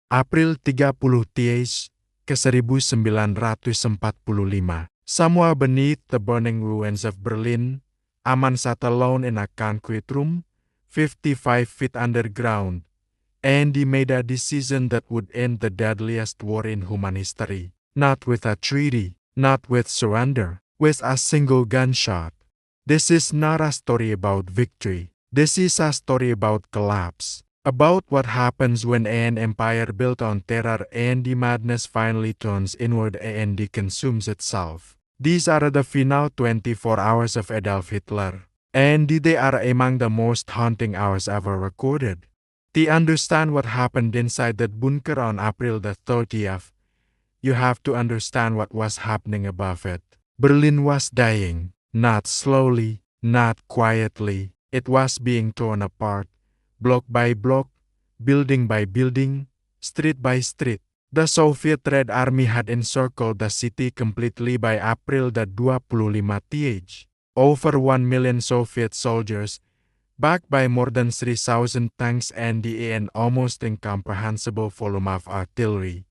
April 30 TH ke 1945. Somewhere beneath the burning ruins of Berlin, a man sat alone in a concrete room, 55 feet underground, and he made a decision that would end the deadliest war in human history. Not with a treaty, not with surrender, with a single gunshot. This is not a story about victory. This is a story about collapse. About what happens when an empire built on terror and the madness finally turns inward and consumes itself. These are the final 24 hours of Adolf Hitler, and they are among the most haunting hours ever recorded. To understand what happened inside that bunker on April the 30th, you have to understand what was happening above it. Berlin was dying, not slowly, not quietly. It was being torn apart, block by block, building by building, street by street. The Soviet Red Army had encircled the city completely by April the 25 TH. Over 1 million Soviet soldiers, backed by more than 3,000 tanks and an almost incomprehensible volume of artillery,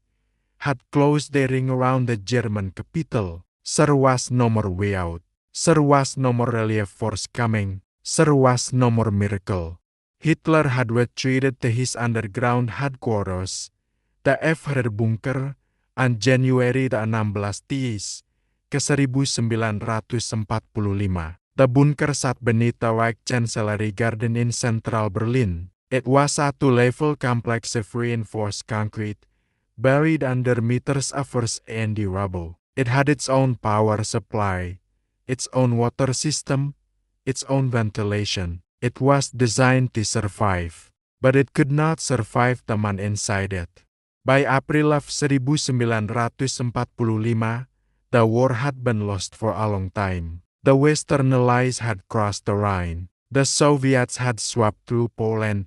had closed their ring around the German capital. There was no more way out. There was no more relief force coming. There was no more miracle. Hitler had retreated to his underground headquarters, the F-Her Bunker, on January the 16 TH ke 1945. The bunker sat beneath the Reich Chancellery Garden in central Berlin. It was a two-level complex of reinforced concrete, buried under meters of earth and rubble. It had its own power supply, its own water system, its own ventilation. It was designed to survive, but it could not survive the man inside it. By April of 1945, the war had been lost for a long time. The Western Allies had crossed the Rhine. The Soviets had swept through Poland,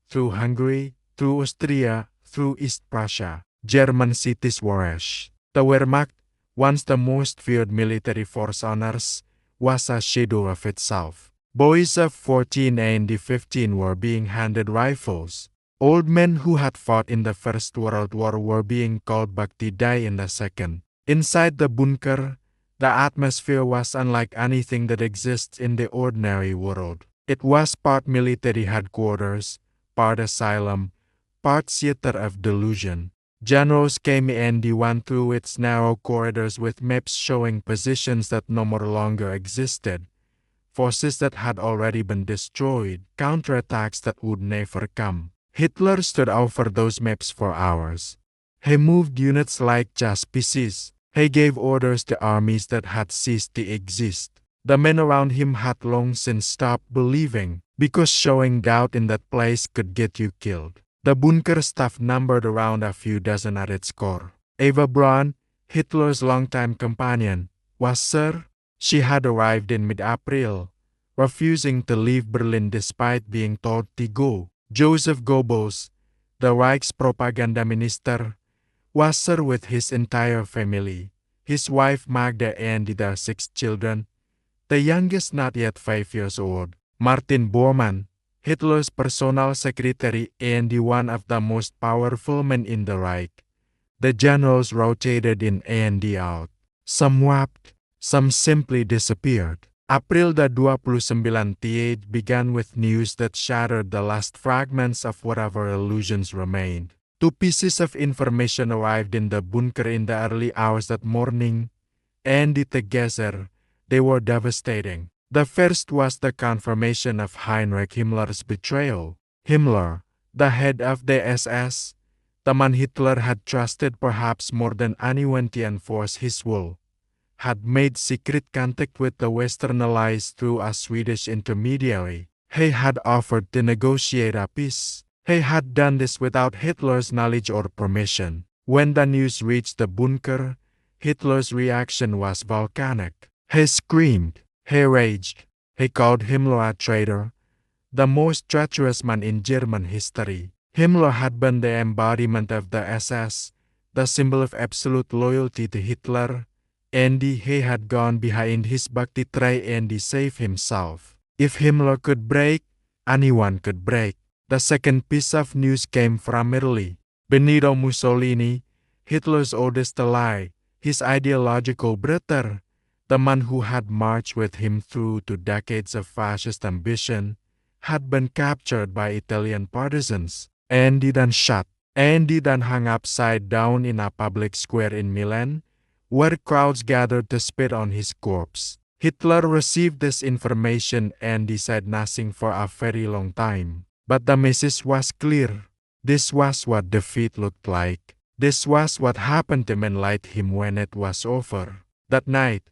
through Hungary, through Austria, through East Prussia. German cities were ash. The Wehrmacht, once the most feared military force on earth, was a shadow of itself. Boys of 14 and 15 were being handed rifles. Old men who had fought in the First World War were being called back to die in the Second. Inside the bunker, the atmosphere was unlike anything that exists in the ordinary world. It was part military headquarters, part asylum, part theater of delusion. Generals came and went through its narrow corridors with maps showing positions that no more longer existed, forces that had already been destroyed, counterattacks that would never come. Hitler stood over those maps for hours. He moved units like chess pieces. He gave orders to armies that had ceased to exist. The men around him had long since stopped believing, because showing doubt in that place could get you killed. The bunker staff numbered around a few dozen at its core. Eva Braun, Hitler's longtime companion, was there. She had arrived in mid-April, refusing to leave Berlin despite being told to go. Joseph Goebbels, the Reich's propaganda minister, was there with his entire family, his wife Magda and their 6 children, the youngest not yet 5 years old. Martin Bormann, Hitler's personal secretary and one of the most powerful men in the Reich. The generals rotated in and out. Some wept, some simply disappeared. April the 29 TH began with news that shattered the last fragments of whatever illusions remained. 2 pieces of information arrived in the bunker in the early hours that morning, and together they were devastating. The first was the confirmation of Heinrich Himmler's betrayal. Himmler, the head of the SS, the man Hitler had trusted perhaps more than anyone to enforce his will, had made secret contact with the Western Allies through a Swedish intermediary. He had offered to negotiate a peace. He had done this without Hitler's knowledge or permission. When the news reached the bunker, Hitler's reaction was volcanic. He screamed. He raged. He called Himmler a traitor, the most treacherous man in German history. Himmler had been the embodiment of the SS, the symbol of absolute loyalty to Hitler, and he had gone behind his back to try and save himself. If Himmler could break, anyone could break. The second piece of news came from Italy. Benito Mussolini, Hitler's oldest ally, his ideological brother, the man who had marched with him through 2 decades of fascist ambition, had been captured by Italian partisans, and then shot, and then hung upside down in a public square in Milan, where crowds gathered to spit on his corpse. Hitler received this information and he said nothing for a very long time. But the message was clear. This was what defeat looked like. This was what happened to men like him when it was over. That night,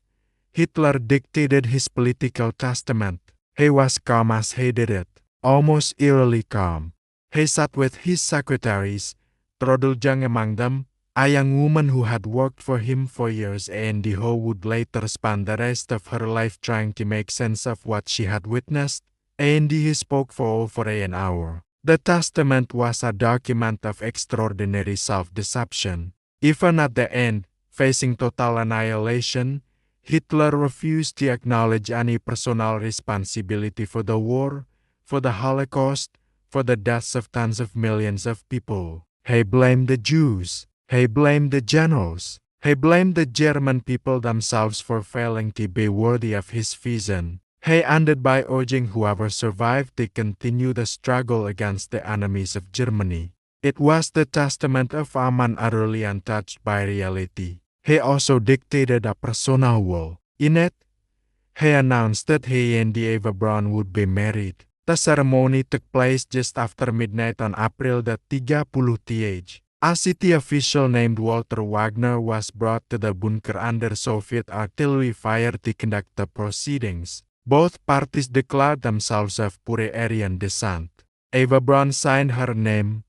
Hitler dictated his political testament. He was calm as he did it, almost eerily calm. He sat with his secretaries, Trodul Jang among them, a young woman who had worked for him for years and who would later spend the rest of her life trying to make sense of what she had witnessed, and he spoke for over an hour. The testament was a document of extraordinary self-deception. Even at the end, facing total annihilation, Hitler refused to acknowledge any personal responsibility for the war, for the Holocaust, for the deaths of tens of millions of people. He blamed the Jews. He blamed the generals. He blamed the German people themselves for failing to be worthy of his vision. He ended by urging whoever survived to continue the struggle against the enemies of Germany. It was the testament of a man utterly untouched by reality. He also dictated a personal will. In it, he announced that he and Eva Braun would be married. The ceremony took place just after midnight on April the 30th. A city official named Walter Wagner was brought to the bunker under Soviet artillery fire to conduct the proceedings. Both parties declared themselves of pure Aryan descent. Eva Braun signed her name,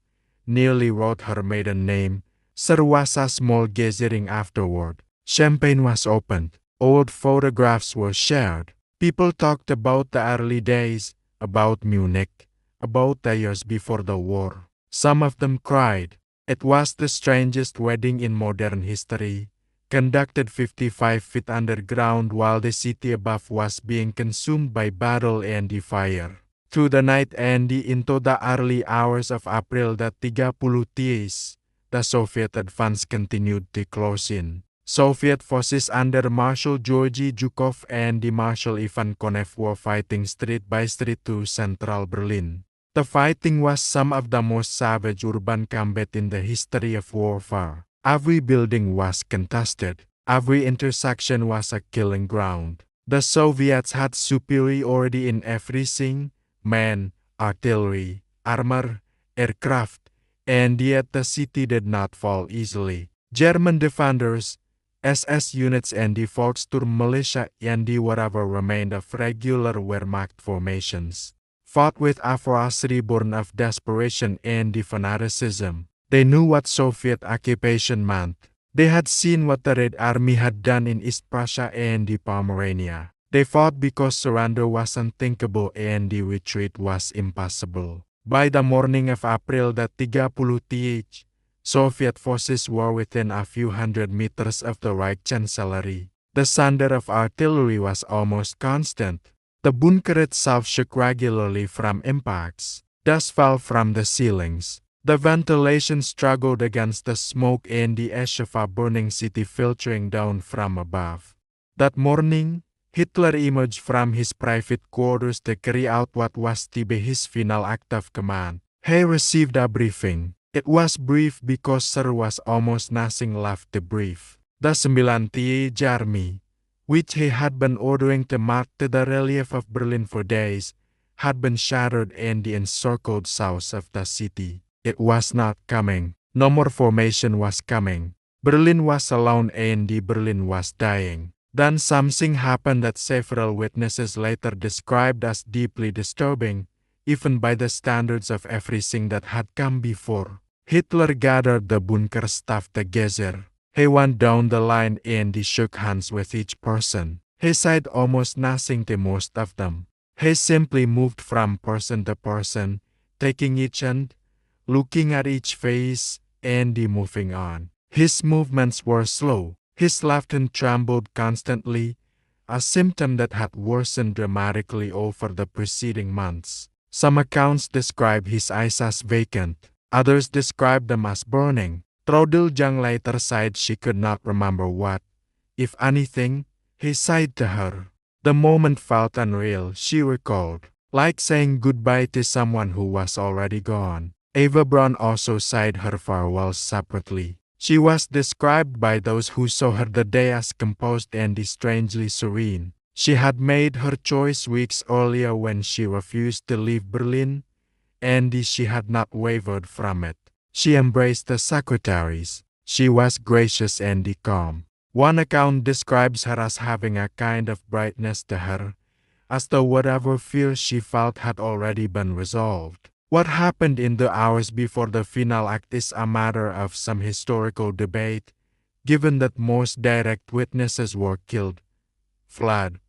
nearly wrote her maiden name. There was a small gathering afterward. Champagne was opened. Old photographs were shared. People talked about the early days, about Munich, about the years before the war. Some of them cried. It was the strangest wedding in modern history, conducted 55 feet underground while the city above was being consumed by battle and fire. Through the night and into the early hours of April the 30th, the Soviet advance continued to close in. Soviet forces under Marshal Georgy Zhukov and Marshal Ivan Konev were fighting street by street through central Berlin. The fighting was some of the most savage urban combat in the history of warfare. Every building was contested. Every intersection was a killing ground. The Soviets had superiority in everything: men, artillery, armor, aircraft, and yet the city did not fall easily. German defenders, SS units and the Volkssturm militia and whatever remained of regular Wehrmacht formations fought with a ferocity born of desperation and fanaticism. They knew what Soviet occupation meant. They had seen what the Red Army had done in East Prussia and Pomerania. They fought because surrender was unthinkable and the retreat was impossible. By the morning of April the 30th, Soviet forces were within a few hundred meters of the Reich Chancellery. The thunder of artillery was almost constant. The bunker itself shook regularly from impacts. Dust fell from the ceilings. The ventilation struggled against the smoke and the ash of a burning city filtering down from above. That morning, Hitler emerged from his private quarters to carry out what was to be his final act of command. He received a briefing. It was brief because there was almost nothing left to brief. The 90th Army, which he had been ordering to mark to the relief of Berlin for days, had been shattered and encircled south of the city. It was not coming. No more formation was coming. Berlin was alone and Berlin was dying. Then something happened that several witnesses later described as deeply disturbing, even by the standards of everything that had come before. Hitler gathered the bunker staff together. He went down the line and he shook hands with each person. He said almost nothing to most of them. He simply moved from person to person, taking each hand, looking at each face, and moving on. His movements were slow. His left hand trembled constantly, a symptom that had worsened dramatically over the preceding months. Some accounts describe his eyes as vacant. Others described them as burning. Trudel-Jang later said she could not remember what, if anything, he said to her. The moment felt unreal, she recalled, like saying goodbye to someone who was already gone. Eva Braun also said her farewells separately. She was described by those who saw her that day as composed and strangely serene. She had made her choice weeks earlier when she refused to leave Berlin, and she had not wavered from it. She embraced the secretaries. She was gracious and calm. One account describes her as having a kind of brightness to her, as though whatever fears she felt had already been resolved. What happened in the hours before the final act is a matter of some historical debate, given that most direct witnesses were killed, fled,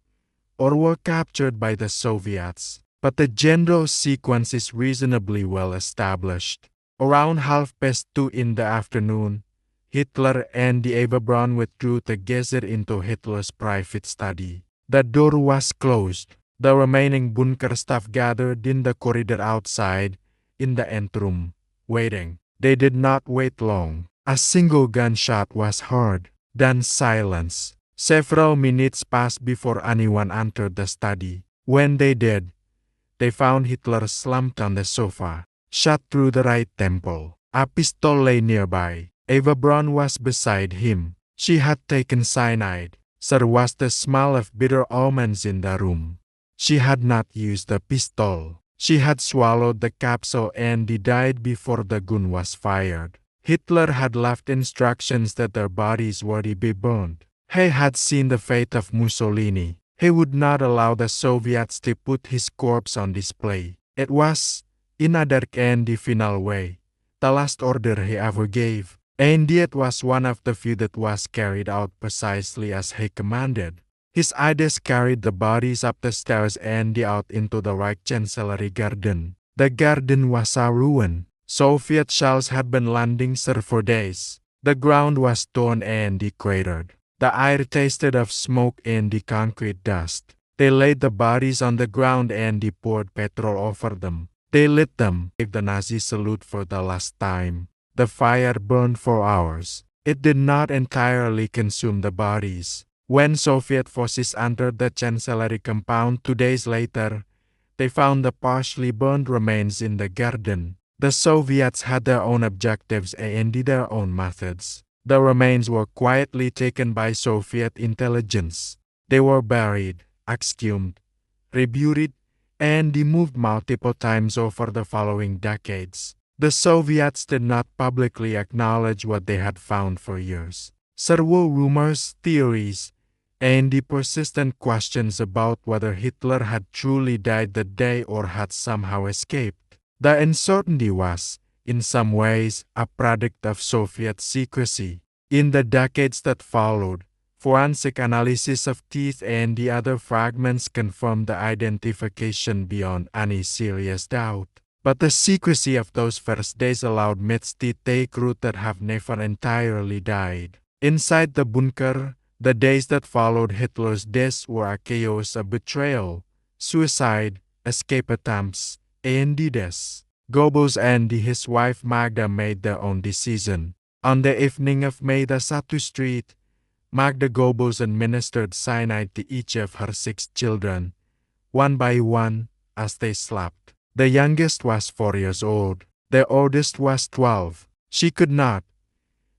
or were captured by the Soviets. But the general sequence is reasonably well established. Around 2:30 in the afternoon, Hitler and Eva Braun withdrew together into Hitler's private study. The door was closed. The remaining bunker staff gathered in the corridor outside, in the anteroom, waiting. They did not wait long. A single gunshot was heard, then silence. Several minutes passed before anyone entered the study. When they did, they found Hitler slumped on the sofa, shot through the right temple. A pistol lay nearby. Eva Braun was beside him. She had taken cyanide. There was the smell of bitter almonds in the room. She had not used the pistol. She had swallowed the capsule and died before the gun was fired. Hitler had left instructions that their bodies were to be burned. He had seen the fate of Mussolini. He would not allow the Soviets to put his corpse on display. It was, in a dark and final way, the last order he ever gave. And it was one of the few that was carried out precisely as he commanded. His ideas carried the bodies up the stairs and out into the Reich Chancellery garden. The garden was a ruin. Soviet shells had been landing there for days. The ground was torn and cratered. The air tasted of smoke and concrete dust. They laid the bodies on the ground and poured petrol over them. They lit them, gave the Nazi salute for the last time. The fire burned for hours. It did not entirely consume the bodies. When Soviet forces entered the Chancellery compound 2 days later, they found the partially burned remains in the garden. The Soviets had their own objectives and their own methods. The remains were quietly taken by Soviet intelligence. They were buried, exhumed, reburied, and moved multiple times over the following decades. The Soviets did not publicly acknowledge what they had found for years. There were rumors, theories, and persistent questions about whether Hitler had truly died that day or had somehow escaped. The uncertainty was, in some ways, a product of Soviet secrecy. In the decades that followed, forensic analysis of teeth and the other fragments confirmed the identification beyond any serious doubt. But the secrecy of those first days allowed myths to take root that have never entirely died. Inside the bunker, the days that followed Hitler's death were a chaos of betrayal, suicide, escape attempts, and deaths. Goebbels and his wife Magda made their own decision. On the evening of May the 2nd Street, Magda Goebbels administered cyanide to each of her 6 children, one by one, as they slept. The youngest was 4 years old. The oldest was 12. She could not,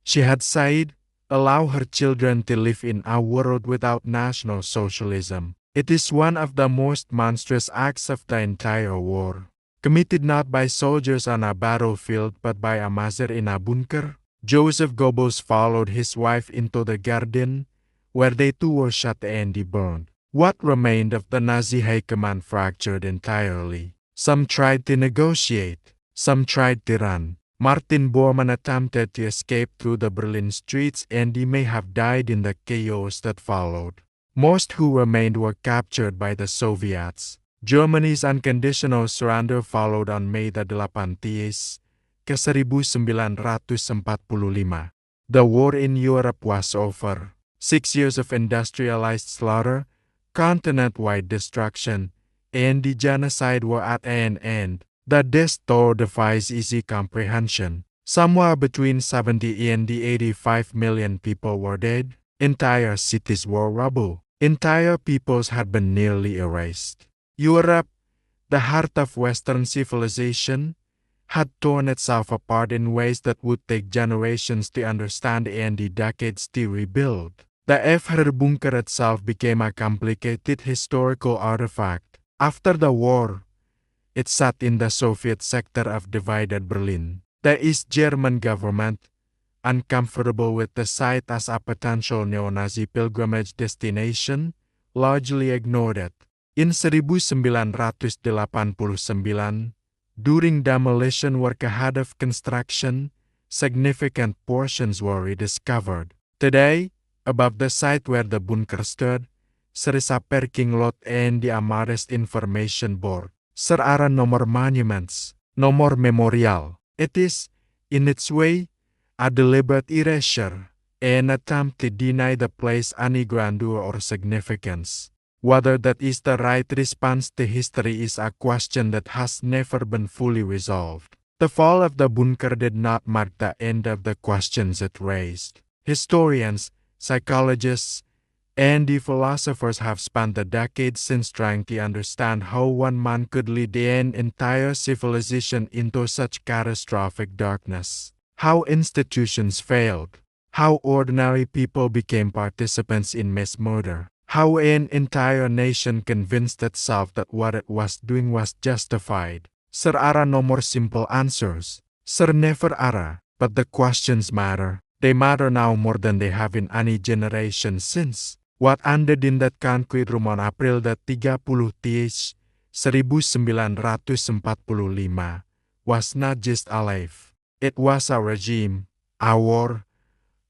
she had said, allow her children to live in a world without National Socialism. It is one of the most monstrous acts of the entire war, committed not by soldiers on a battlefield but by a mother in a bunker. Joseph Goebbels followed his wife into the garden, where they too were shot and burned. What remained of the Nazi high command fractured entirely. Some tried to negotiate, some tried to run. Martin Bormann attempted to escape through the Berlin streets and he may have died in the chaos that followed. Most who remained were captured by the Soviets. Germany's unconditional surrender followed on May the 18th, 1945. The war in Europe was over. 6 years of industrialized slaughter, continent-wide destruction, and the genocide were at an end. The death toll defies easy comprehension. Somewhere between 70 and 85 million people were dead. Entire cities were rubble. Entire peoples had been nearly erased. Europe, the heart of Western civilization, had torn itself apart in ways that would take generations to understand and decades to rebuild. The F-her bunker itself became a complicated historical artifact. After the war, it sat in the Soviet sector of divided Berlin. The East German government, uncomfortable with the site as a potential neo-Nazi pilgrimage destination, largely ignored it. In 1989, during demolition work ahead of construction, significant portions were rediscovered. Today, above the site where the bunker stood, there is a parking lot and the Amarest information board. There are no more monuments, no more memorial. It is, in its way, a deliberate erasure, an attempt to deny the place any grandeur or significance. Whether that is the right response to history is a question that has never been fully resolved. The fall of the bunker did not mark the end of the questions it raised. Historians, psychologists, and the philosophers have spent the decades since trying to understand how one man could lead an entire civilization into such catastrophic darkness. How institutions failed. How ordinary people became participants in mass murder. How an entire nation convinced itself that what it was doing was justified. There are no more simple answers. There never are. But the questions matter. They matter now more than they have in any generation since. What ended in that concrete room on April 30, 1945 was not just a life. It was a regime, a war,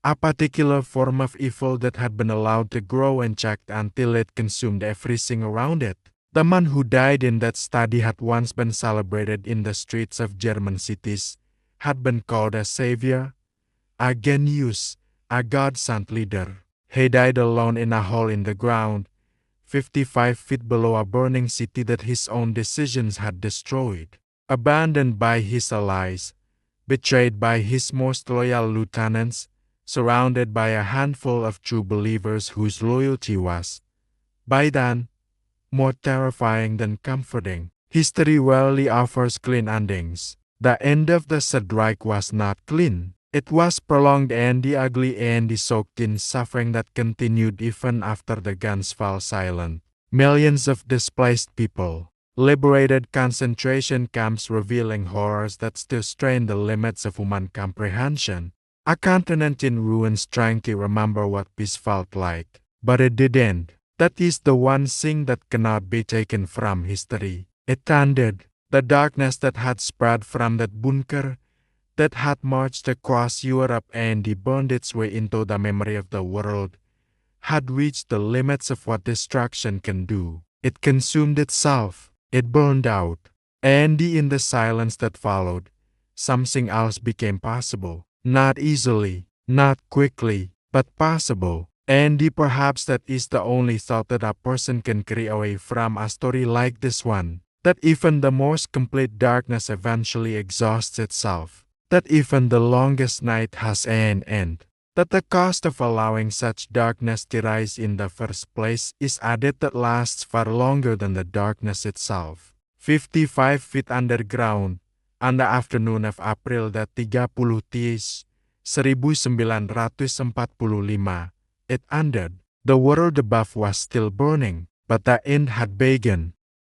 a particular form of evil that had been allowed to grow unchecked until it consumed everything around it. The man who died in that study had once been celebrated in the streets of German cities, had been called a savior, a genius, a God-sent leader. He died alone in a hole in the ground, 55 feet below a burning city that his own decisions had destroyed. Abandoned by his allies, betrayed by his most loyal lieutenants, surrounded by a handful of true believers whose loyalty was, by then, more terrifying than comforting. History rarely offers clean endings. The end of the Third Reich was not clean. It was prolonged and ugly and soaked in suffering that continued even after the guns fell silent. Millions of displaced people, liberated concentration camps revealing horrors that still strain the limits of human comprehension. A continent in ruins trying to remember what peace felt like. But it didn't. That is the one thing that cannot be taken from history. It ended. The darkness that had spread from that bunker, that had marched across Europe and burned its way into the memory of the world, had reached the limits of what destruction can do. It consumed itself. It burned out. And in the silence that followed, something else became possible. Not easily, not quickly, but possible. And perhaps that is the only thought that a person can carry away from a story like this one. That even the most complete darkness eventually exhausts itself. That even the longest night has an end. That the cost of allowing such darkness to rise in the first place is a debt that lasts far longer than the darkness itself. 55 feet underground, on the afternoon of April 30, 1945, it ended. The world above was still burning, but the end had begun.